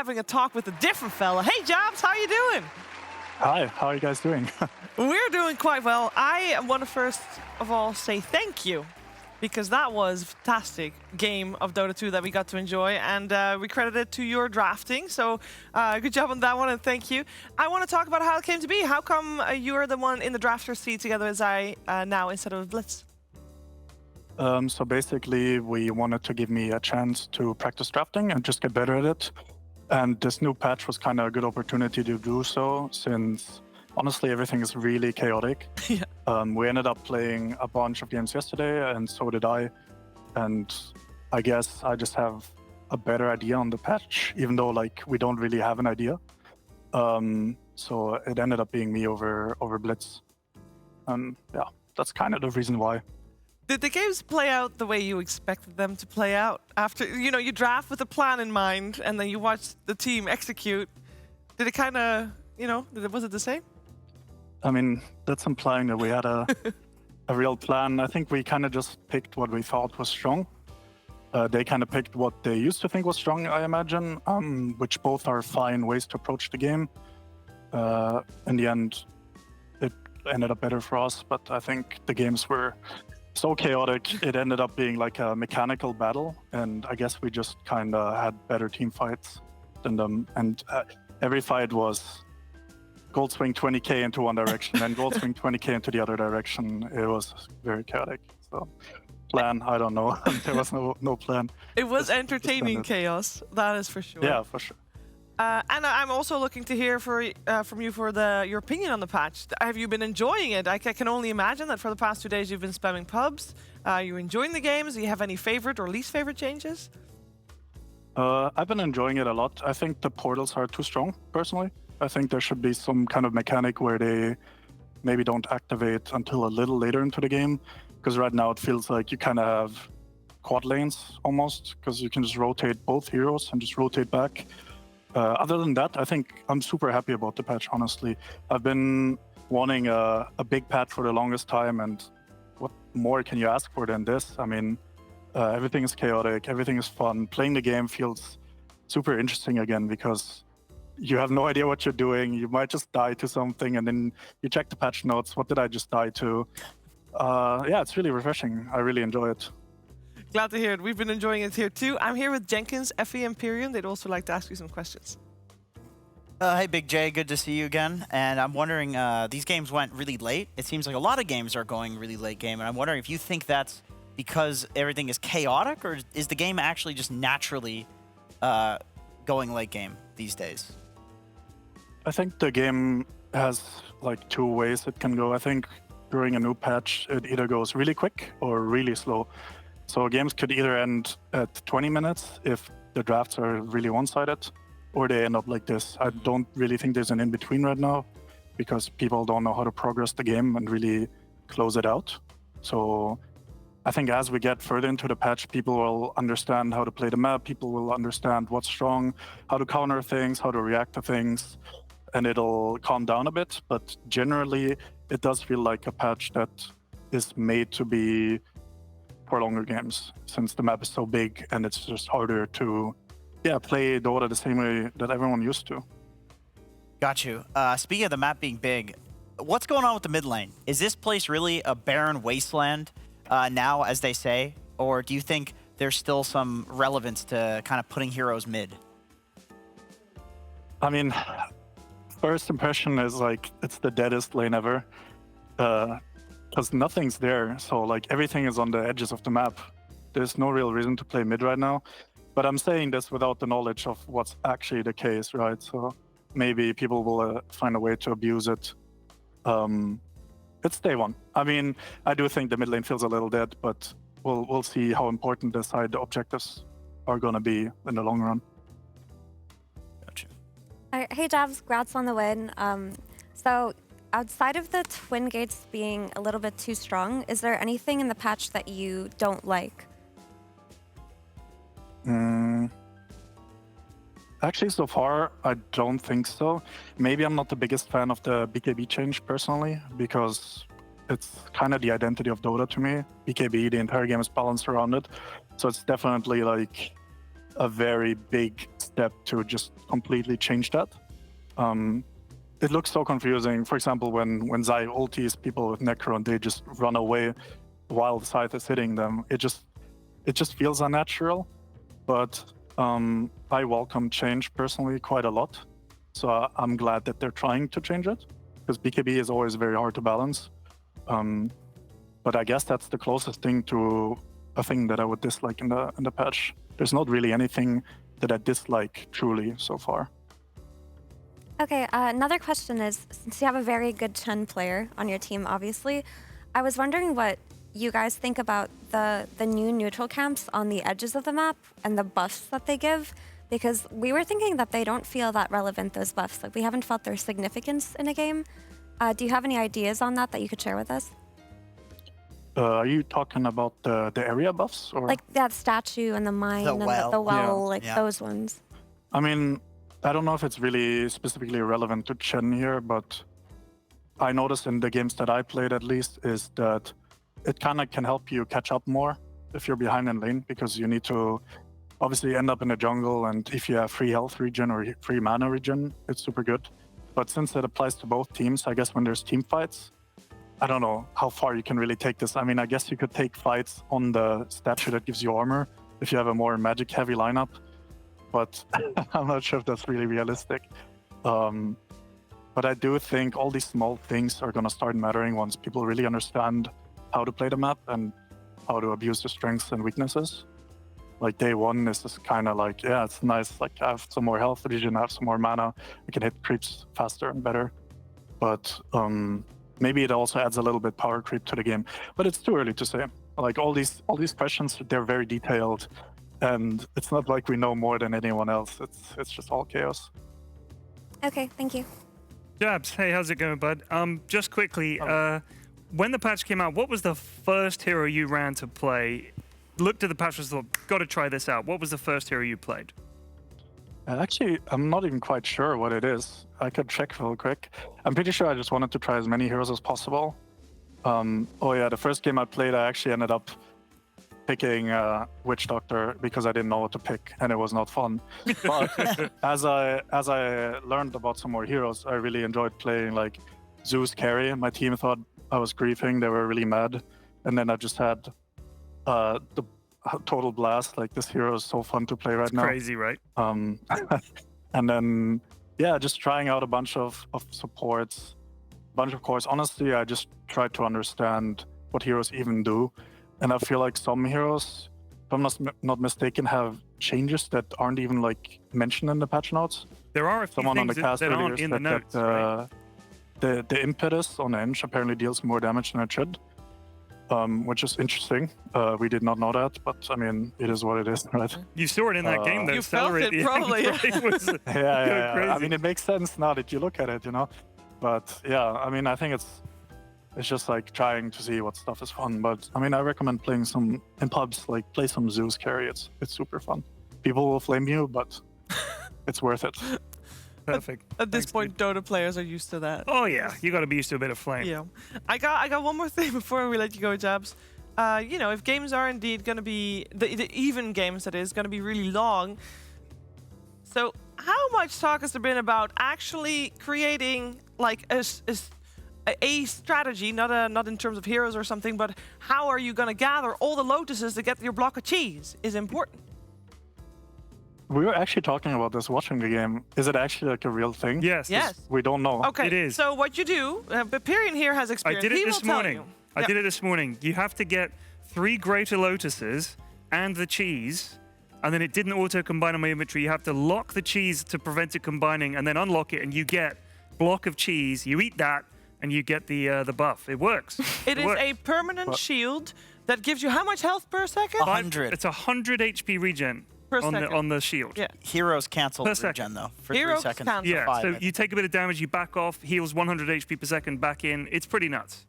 having a talk with a different fella. Hey, Jabbz, how you doing? Hi, how are you guys doing? We're doing quite well. I want to first of all say thank you, because that was a fantastic game of Dota 2 that we got to enjoy, and we credit it to your drafting. So good job on that one, and thank you. I want to talk about how it came to be. How come you're the one in the drafter seat together as I now instead of Blitz? So basically, we wanted to give me a chance to practice drafting and just get better at it. And this new patch was kind of a good opportunity to do so, since honestly, everything is really chaotic. Yeah. We ended up playing a bunch of games yesterday, and so did I. And I guess I just have a better idea on the patch, even though like we don't really have an idea. So it ended up being me over Blitz. And yeah, that's kind of the reason why. Did the games play out the way you expected them to play out? After, you draft with a plan in mind, and then you watch the team execute. Did it kind of, was it the same? I mean, that's implying that we had a real plan. I think we kind of just picked what we thought was strong. They kind of picked what they used to think was strong, I imagine, which both are fine ways to approach the game. In the end, it ended up better for us, but I think the games were so chaotic, it ended up being like a mechanical battle, and I guess we just kind of had better team fights than them. And every fight was gold swing 20k into one direction and gold swing 20k into the other direction. It was very chaotic. So plan, I don't know. There was no plan. It was entertaining chaos, that is for sure. Yeah, for sure. And I'm also looking to hear from you for your opinion on the patch. Have you been enjoying it? I can only imagine that for the past 2 days you've been spamming pubs. You're enjoying the games. Do you have any favorite or least favorite changes? I've been enjoying it a lot. I think the portals are too strong, personally. I think there should be some kind of mechanic where they maybe don't activate until a little later into the game. Because right now it feels like you kind of have quad lanes almost, because you can just rotate both heroes and just rotate back. Other than that, I think I'm super happy about the patch, honestly. I've been wanting a big patch for the longest time, and what more can you ask for than this? I mean, everything is chaotic, everything is fun. Playing the game feels super interesting again, because you have no idea what you're doing. You might just die to something, and then you check the patch notes. What did I just die to? Yeah, it's really refreshing. I really enjoy it. Glad to hear it. We've been enjoying it here too. I'm here with Jenkins, FE Imperium. They'd also like to ask you some questions. Hey, Big J. Good to see you again. And I'm wondering, these games went really late. It seems like a lot of games are going really late game. And I'm wondering if you think that's because everything is chaotic, or is the game actually just naturally going late game these days? I think the game has like 2 ways it can go. I think during a new patch, it either goes really quick or really slow. So games could either end at 20 minutes if the drafts are really one-sided, or they end up like this. I don't really think there's an in-between right now, because people don't know how to progress the game and really close it out. So I think as we get further into the patch, people will understand how to play the map, people will understand what's strong, how to counter things, how to react to things, and it'll calm down a bit. But generally, it does feel like a patch that is made to be for longer games, since the map is so big and it's just harder to play Dota the same way that everyone used to. Got you. Speaking of the map being big, what's going on with the mid lane? Is this place really a barren wasteland now, as they say? Or do you think there's still some relevance to kind of putting heroes mid? I mean, first impression is like it's the deadest lane ever. Because nothing's there, so like everything is on the edges of the map. There's no real reason to play mid right now. But I'm saying this without the knowledge of what's actually the case, right? So maybe people will find a way to abuse it. It's day one. I mean, I do think the mid lane feels a little dead, but we'll see how important the side objectives are going to be in the long run. Gotcha. Hey, Jabbz, congrats on the win. So outside of the twin gates being a little bit too strong, is there anything in the patch that you don't like? Actually, so far, I don't think so. Maybe I'm not the biggest fan of the BKB change personally, because it's kind of the identity of Dota to me. BKB, the entire game is balanced around it. So it's definitely like a very big step to just completely change that. It looks so confusing. For example, when Zai ultis people with Necro and they just run away while the Scythe is hitting them, it just feels unnatural. But I welcome change personally quite a lot. So I'm glad that they're trying to change it, because BKB is always very hard to balance. But I guess that's the closest thing to a thing that I would dislike in the patch. There's not really anything that I dislike truly so far. Okay, another question is, since you have a very good Chen player on your team, obviously, I was wondering what you guys think about the new neutral camps on the edges of the map and the buffs that they give, because we were thinking that they don't feel that relevant, those buffs. Like, we haven't felt their significance in a game. Do you have any ideas on that you could share with us? Are you talking about the area buffs? Or? Like that statue and the mine and well. the well, Yeah. those ones. I mean, I don't know if it's really specifically relevant to Chen here, but I noticed in the games that I played at least is that it kind of can help you catch up more if you're behind in lane, because you need to obviously end up in the jungle, and if you have free health regen or free mana regen, it's super good. But since it applies to both teams, I guess when there's team fights, I don't know how far you can really take this. I mean, I guess you could take fights on the statue that gives you armor if you have a more magic-heavy lineup, but I'm not sure if that's really realistic. But I do think all these small things are going to start mattering once people really understand how to play the map and how to abuse the strengths and weaknesses. Like day one is just kind of like, yeah, it's nice. Like I have some more health regen, I have some more mana, I can hit creeps faster and better. But maybe it also adds a little bit power creep to the game, but it's too early to say. Like all these questions, they're very detailed, and it's not like we know more than anyone else. It's just all chaos. Okay, thank you. Jabbz, hey, how's it going, bud? Just quickly, when the patch came out, what was the first hero you ran to play? Looked at the patch and thought, got to try this out. What was the first hero you played? Actually, I'm not even quite sure what it is. I could check real quick. I'm pretty sure I just wanted to try as many heroes as possible. Oh yeah, the first game I played, I actually ended up picking Witch Doctor because I didn't know what to pick, and it was not fun. But as I learned about some more heroes, I really enjoyed playing like Zeus carry. My team thought I was griefing; they were really mad, and then I just had the total blast. Like this hero is so fun to play right now. Crazy, right? And then yeah, just trying out a bunch of supports, bunch of cores. Honestly, I just tried to understand what heroes even do. And I feel like some heroes, if I'm not mistaken, have changes that aren't even like mentioned in the patch notes. There are a few Someone on the things cast that earlier aren't in the said notes, that right? the impetus on Enge apparently deals more damage than it should, which is interesting. We did not know that, but I mean, it is what it is, right? You saw it in that game, though. You felt Celery at it, the end, probably. right? It was Yeah. crazy. I mean, it makes sense now that you look at it, you know. But yeah, I mean, I think it's just like trying to see what stuff is fun. But I mean, I recommend playing some in pubs, like play some Zeus carry. It's super fun. People will flame you, but it's worth it. Perfect. At this Thanks, point, Dota players are used to that. Oh yeah, you got to be used to a bit of flame. Yeah. I got one more thing before we let you go, Jabbz. You know, if games are indeed going to be, the even games that is, going to be really long, so how much talk has there been about actually creating like a strategy, not in terms of heroes or something, but how are you going to gather all the lotuses to get your block of cheese is important. We were actually talking about this watching the game. Is it actually like a real thing? Yes. Yes. We don't know. Okay. It is. So what you do, Papirian here has I experience. did He it will this tell morning. you. I Yeah. did it this morning. You have to get 3 greater lotuses and the cheese, and then it didn't auto-combine on my inventory. You have to lock the cheese to prevent it combining, and then unlock it, and you get block of cheese. You eat that, and you get the buff. It works. It is works. a permanent shield that gives you how much health per second? 100. It's 100 HP regen Per on second. the shield. Yeah. Heroes cancel Per regen second. though for Heroes 3 seconds. cancel. Yeah, 5, so I you think. take a bit of damage, you back off, heals 100 HP per second, back in. It's pretty nuts.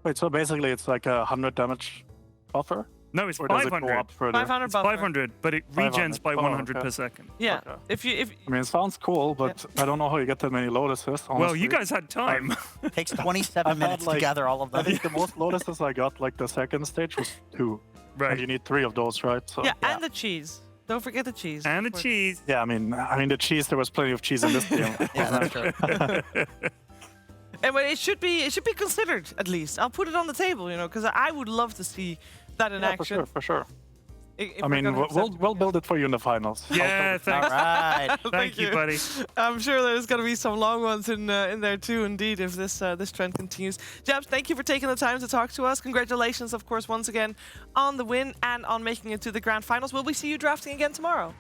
Wait, so basically it's like a 100 damage buffer? No, it's Or does it 500. go up further? 500 It's buffer. 500, but it 500. regens by Oh, 100 okay. per second. Yeah. Okay. If I mean, it sounds cool, but I don't know how you get that many lotuses, honestly. Well, you guys had time. Takes 27 I've had, minutes to like- gather all of I them. think the most lotuses I got, like the second stage, was 2. Right. And you need 3 of those, right? So yeah, and the cheese. Don't forget the cheese. And the of course. cheese. Yeah, I mean the cheese. There was plenty of cheese in this game. Yeah, that's true. And but it should be considered at least. I'll put it on the table, you know, because I would love to see that in Yeah, action. for sure. If I we're mean, gonna accept we'll build it for you in the finals. Yeah, All thanks. right. Thank you, buddy. I'm sure there's going to be some long ones in there too, indeed, if this trend continues. Jabbz, thank you for taking the time to talk to us. Congratulations, of course, once again on the win and on making it to the grand finals. Will we see you drafting again tomorrow?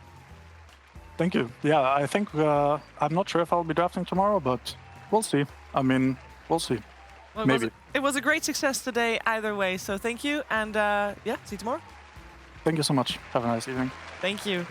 Thank you. Yeah, I think I'm not sure if I'll be drafting tomorrow, but we'll see. I mean, we'll see. Well, Maybe. it was a great success today either way, so thank you. And yeah, see you tomorrow. Thank you so much. Have a nice evening. Thank you.